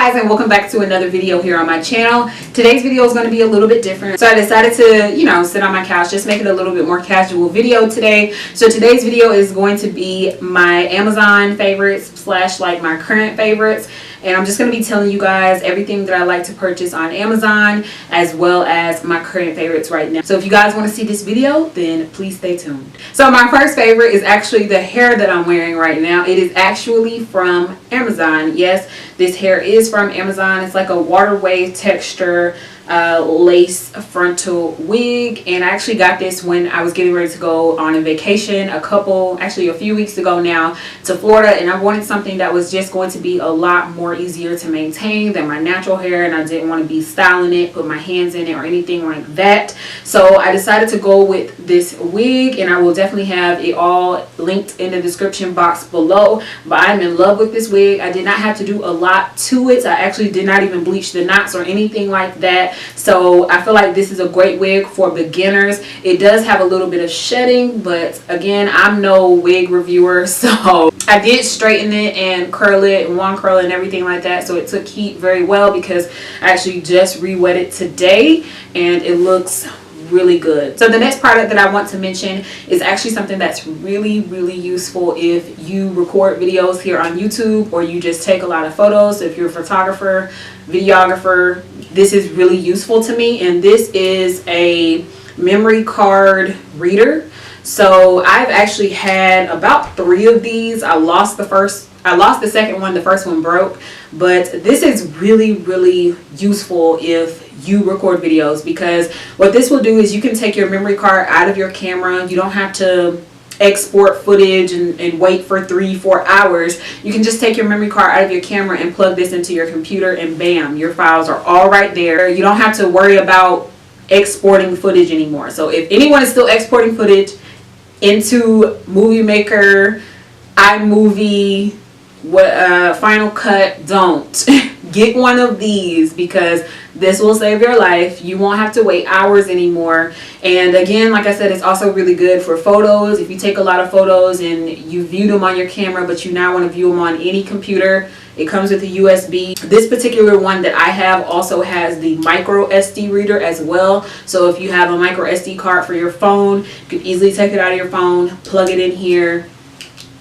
guys, and welcome back to another video here on my channel. Today's video is going to be a little bit different, so I decided to sit on my couch, just make it a little bit more casual video today. So today's video is going to be my Amazon favorites slash like my current favorites, and I'm just going to be telling you guys everything that I like to purchase on Amazon as well as my current favorites right now. So if you guys want to see this video, then please stay tuned. So my first favorite is actually the hair that I'm wearing right now. It is actually from Amazon. Yes, this hair is from Amazon. It's like a water wave texture lace frontal wig, and I actually got this when I was getting ready to go on a vacation a few weeks ago now to Florida, and I wanted something that was just going to be a lot more easier to maintain than my natural hair, and I didn't want to be styling it, put my hands in it or anything like that. So I decided to go with this wig, and I will definitely have it all linked in the description box below. But I'm in love with this wig. I did not have to do a lot to it. I actually did not even bleach the knots or anything like that. So I feel like this is a great wig for beginners. It does have a little bit of shedding, but again, I'm no wig reviewer, so I did straighten it and curl it and wand curl it and everything like that, so it took heat very well because I actually just re-wet it today and it looks really good. So the next product that I want to mention is actually something that's really useful if you record videos here on YouTube or you just take a lot of photos. So if you're a photographer, videographer, this is really useful to me, and this is a memory card reader. So I've actually had about 3 of these. I lost the second one. The first one broke, but this is really useful if you record videos, because what this will do is you can take your memory card out of your camera. You don't have to export footage and wait for 3-4 hours. You can just take your memory card out of your camera and plug this into your computer, and bam, your files are all right there. You don't have to worry about exporting footage anymore. So if anyone is still exporting footage into Movie Maker, iMovie, Final Cut, don't get one of these, because this will save your life. You won't have to wait hours anymore. And again, like I said, it's also really good for photos. If you take a lot of photos and you viewed them on your camera, but you now want to view them on any computer, it comes with a USB. This particular one that I have also has the micro SD reader as well. So if you have a micro SD card for your phone, you can easily take it out of your phone, plug it in here,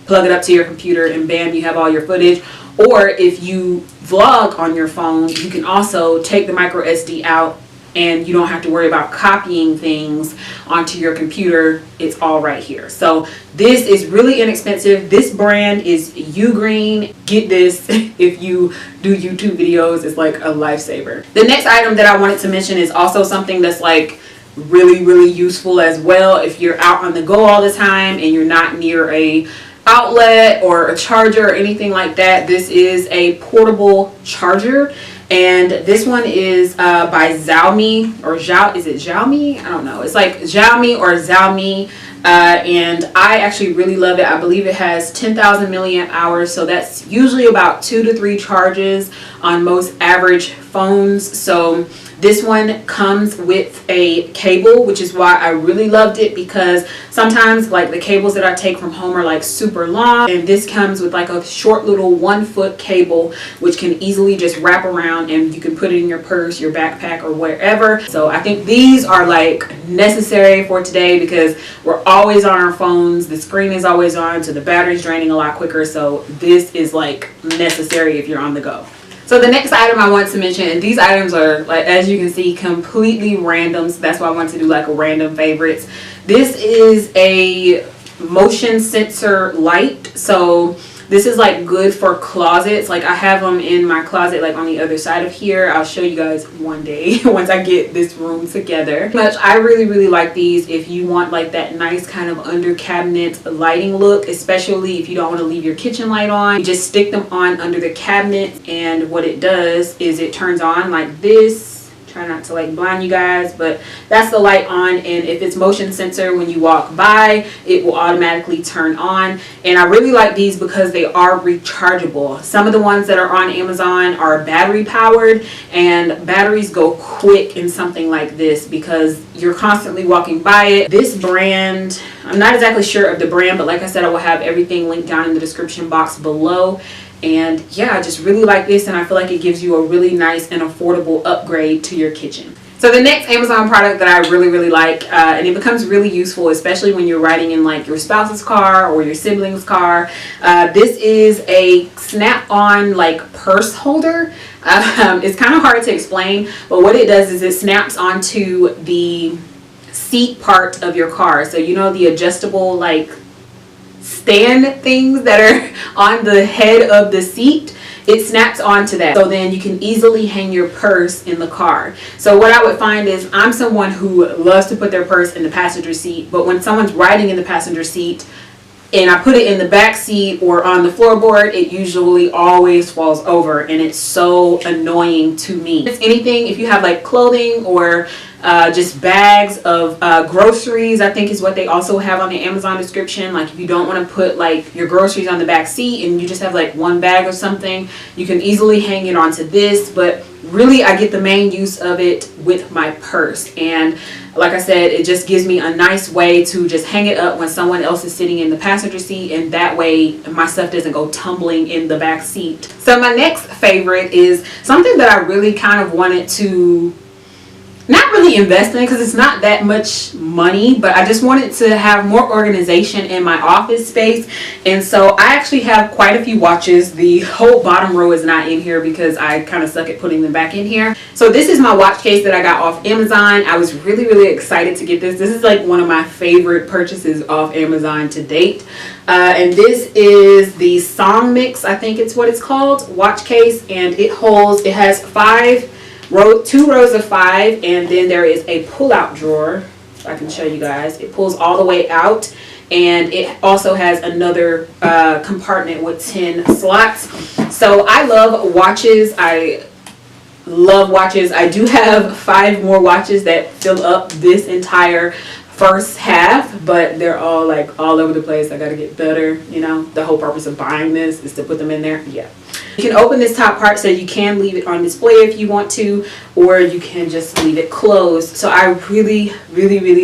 plug it up to your computer, and bam, you have all your footage. Or if you vlog on your phone, you can also take the micro SD out and you don't have to worry about copying things onto your computer. It's all right here. So this is really inexpensive. This brand is Ugreen. Get this if you do YouTube videos. It's like a lifesaver. The next item that I wanted to mention is also something that's like really useful as well. If you're out on the go all the time and you're not near a outlet or a charger or anything like that, this is a portable charger, and this one is by Xiaomi, or is it Xiaomi? I don't know. It's like Xiaomi or Xiaomi, and I actually really love it. I believe it has 10,000 milliamp hours, so that's usually about 2 to 3 charges on most average phones. So this one comes with a cable, which is why I really loved it, because sometimes like the cables that I take from home are like super long, and this comes with like a short little 1-foot cable which can easily just wrap around and you can put it in your purse, your backpack, or wherever. So I think these are like necessary for today, because we're always on our phones, the screen is always on, so the battery's draining a lot quicker. So this is like necessary if you're on the go. So the next item I want to mention, and these items are, like, as you can see, completely random, so that's why I want to do like a random favorites. This is a motion sensor light. So this is like good for closets. Like I have them in my closet, like on the other side of here. I'll show you guys one day once I get this room together. But I really like these if you want like that nice kind of under cabinet lighting look, especially if you don't want to leave your kitchen light on. You just stick them on under the cabinet, and what it does is it turns on like this. Try not to like blind you guys, but that's the light on, and if it's motion sensor, when you walk by it will automatically turn on. And I really like these because they are rechargeable. Some of the ones that are on Amazon are battery powered, and batteries go quick in something like this because you're constantly walking by it. This brand, I'm not exactly sure of the brand, but like I said, I will have everything linked down in the description box below. And yeah, I just really like this, and I feel like it gives you a really nice and affordable upgrade to your kitchen. So the next Amazon product that I really like, and it becomes really useful, especially when you're riding in like your spouse's car or your sibling's car. This is a snap-on like purse holder. It's kind of hard to explain, but what it does is it snaps onto the seat part of your car. So you know the adjustable like stand things that are on the head of the seat, it snaps onto that, so then you can easily hang your purse in the car. So what I would find is, I'm someone who loves to put their purse in the passenger seat, but when someone's riding in the passenger seat and I put it in the back seat or on the floorboard, it usually always falls over, and it's so annoying to me. If anything, if you have like clothing or just bags of groceries, I think is what they also have on the Amazon description. Like if you don't want to put like your groceries on the back seat and you just have like one bag or something, you can easily hang it onto this. But really, I get the main use of it with my purse, and like I said, it just gives me a nice way to just hang it up when someone else is sitting in the passenger seat, and that way my stuff doesn't go tumbling in the back seat. So my next favorite is something that I really kind of wanted to not really invest in, because it's not that much money, but I just wanted to have more organization in my office space. And so I actually have quite a few watches. The whole bottom row is not in here because I kind of suck at putting them back in here. So this is my watch case that I got off Amazon. I was really excited to get this. This is like one of my favorite purchases off Amazon to date. And this is the Song Mix, I think it's what it's called, watch case, and it has two rows of 5, and then there is a pull-out drawer. If I can show you guys, it pulls all the way out, and it also has another compartment with 10 slots. So I love watches. I do have 5 more watches that fill up this entire first half, but they're all like all over the place. I gotta get better. You know, the whole purpose of buying this is to put them in there. Yeah. You can open this top part so you can leave it on display if you want to, or you can just leave it closed. So I really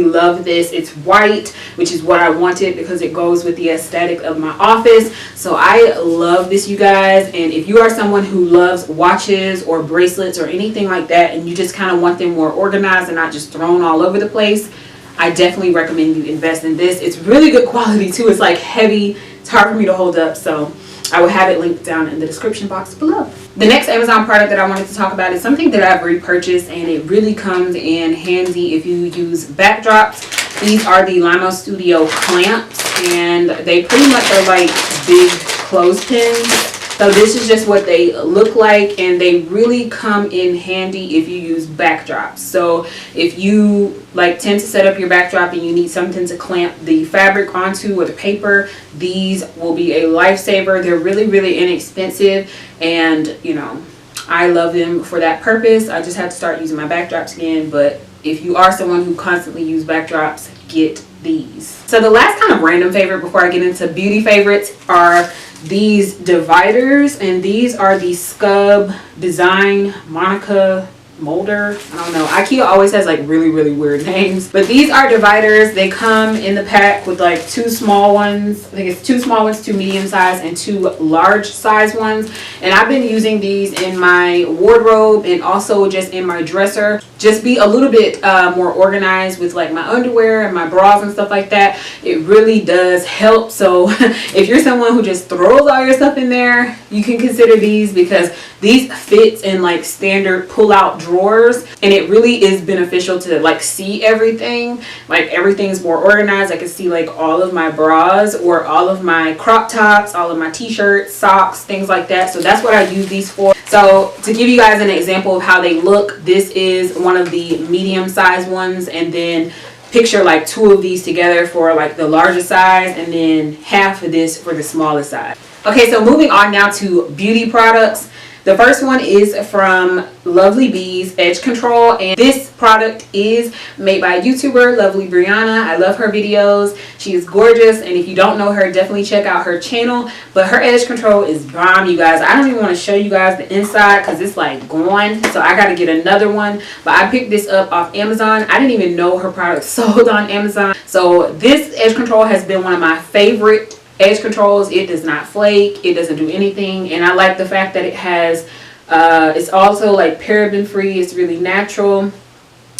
love this. It's white, which is what I wanted because it goes with the aesthetic of my office. So I love this, you guys. And if you are someone who loves watches or bracelets or anything like that, and you just kind of want them more organized and not just thrown all over the place, I definitely recommend you invest in this. It's really good quality too. It's like heavy. It's hard for me to hold up, so I will have it linked down in the description box below. The next Amazon product that I wanted to talk about is something that I've repurchased, and it really comes in handy if you use backdrops. These are the Limo Studio clamps, and they pretty much are like big clothespins. So this is just what they look like, and they really come in handy if you use backdrops. So if you like tend to set up your backdrop and you need something to clamp the fabric onto or the paper, these will be a lifesaver. They're really inexpensive, and you know, I love them for that purpose. I just have to start using my backdrops again, but if you are someone who constantly uses backdrops, get these. So the last kind of random favorite before I get into beauty favorites are these dividers, and these are the Scub Design Monica Molder. I don't know, IKEA always has like really weird names, but these are dividers. They come in the pack with like 2 small ones. I think it's 2 small ones, 2 medium size, and 2 large size ones. And I've been using these in my wardrobe and also just in my dresser. Just be a little bit more organized with like my underwear and my bras and stuff like that. It really does help. So if you're someone who just throws all your stuff in there, you can consider these, because these fit in like standard pull-out drawers, and it really is beneficial to like see everything. Like everything's more organized. I can see like all of my bras or all of my crop tops, all of my t-shirts, socks, things like that. So that's what I use these for. So to give you guys an example of how they look, this is one of the medium sized ones, and then picture like 2 of these together for like the larger size, and then half of this for the smaller size. Okay, so moving on now to beauty products. The first one is from Lovely Bees Edge Control, and this product is made by a YouTuber, Lovely Brianna. I love her videos. She is gorgeous, and if you don't know her, definitely check out her channel. But her edge control is bomb, you guys. I don't even want to show you guys the inside because it's like gone, so I got to get another one. But I picked this up off Amazon. I didn't even know her product sold on Amazon. So this edge control has been one of my favorite edge controls. It does not flake, it doesn't do anything, and I like the fact that it has it's also like paraben free. It's really natural.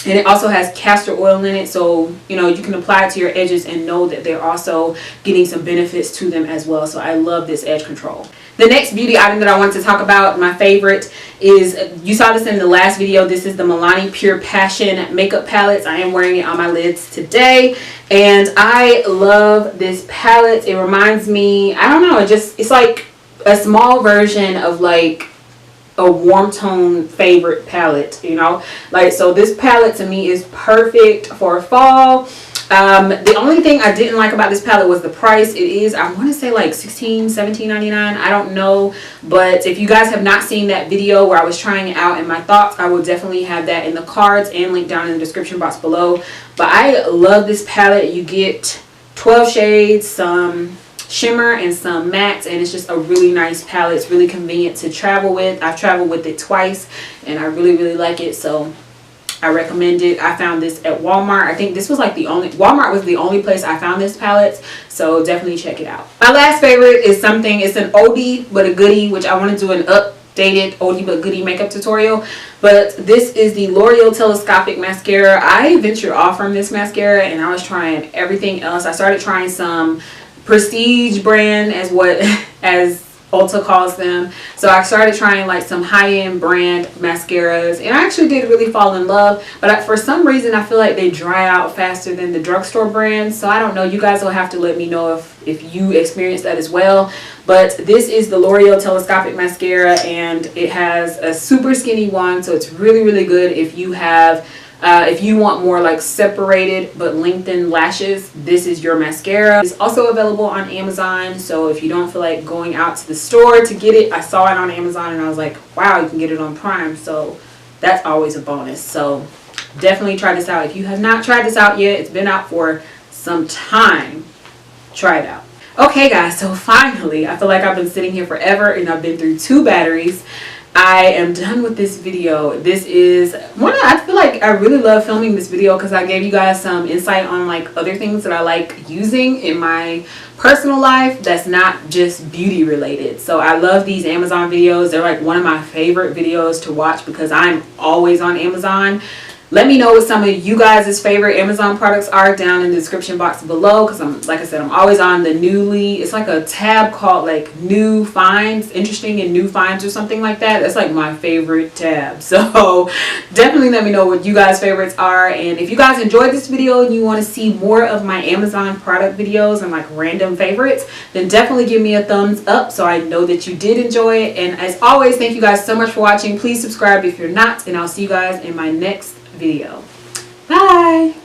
And it also has castor oil in it, so you know you can apply it to your edges and know that they're also getting some benefits to them as well. So I love this edge control. The next beauty item that I wanted to talk about, my favorite, is, you saw this in the last video, this is the Milani Pure Passion makeup palettes. I am wearing it on my lids today, and I love this palette. It reminds me, I don't know, it's like a small version of like a warm tone favorite palette, you know, like, so this palette to me is perfect for fall. The only thing I didn't like about this palette was the price. It is, I want to say, like $17.99. I don't know, but if you guys have not seen that video where I was trying it out and my thoughts, I will definitely have that in the cards and link down in the description box below. But I love this palette. You get 12 shades, some shimmer and some mattes, and it's just a really nice palette. It's really convenient to travel with. I've traveled with it twice and I really like it, so I recommend it. I found this at Walmart. I think this was like Walmart was the only place I found this palette, so definitely check it out. My last favorite is something, it's an oldie but a goodie, which I want to do an updated oldie but goodie makeup tutorial. But this is the L'Oreal Telescopic Mascara. I ventured off from this mascara and I was trying everything else. I started trying some prestige brand, as Ulta calls them. So I started trying like some high-end brand mascaras, and I actually did really fall in love, but for some reason I feel like they dry out faster than the drugstore brands. So I don't know, you guys will have to let me know if you experience that as well. But this is the L'Oreal Telescopic Mascara, and it has a super skinny wand, so it's really good if you have if you want more like separated but lengthened lashes. This is your mascara. It's also available on Amazon, so if you don't feel like going out to the store to get it, I saw it on Amazon and I was like, wow, you can get it on Prime, so that's always a bonus. So definitely try this out. If you have not tried this out yet, it's been out for some time, try it out. Okay guys, so finally, I feel like I've been sitting here forever and I've been through 2 batteries. I am done with this video. This is one, I feel like I really love filming this video because I gave you guys some insight on like other things that I like using in my personal life that's not just beauty related. So I love these Amazon videos. They're like one of my favorite videos to watch because I'm always on Amazon. Let me know what some of you guys' favorite Amazon products are down in the description box below, because like I said, I'm always on the newly, it's like a tab called like new finds, interesting and new finds or something like that. That's like my favorite tab. So definitely let me know what you guys' favorites are. And if you guys enjoyed this video and you want to see more of my Amazon product videos and like random favorites, then definitely give me a thumbs up so I know that you did enjoy it. And as always, thank you guys so much for watching. Please subscribe if you're not, and I'll see you guys in my next video. Bye.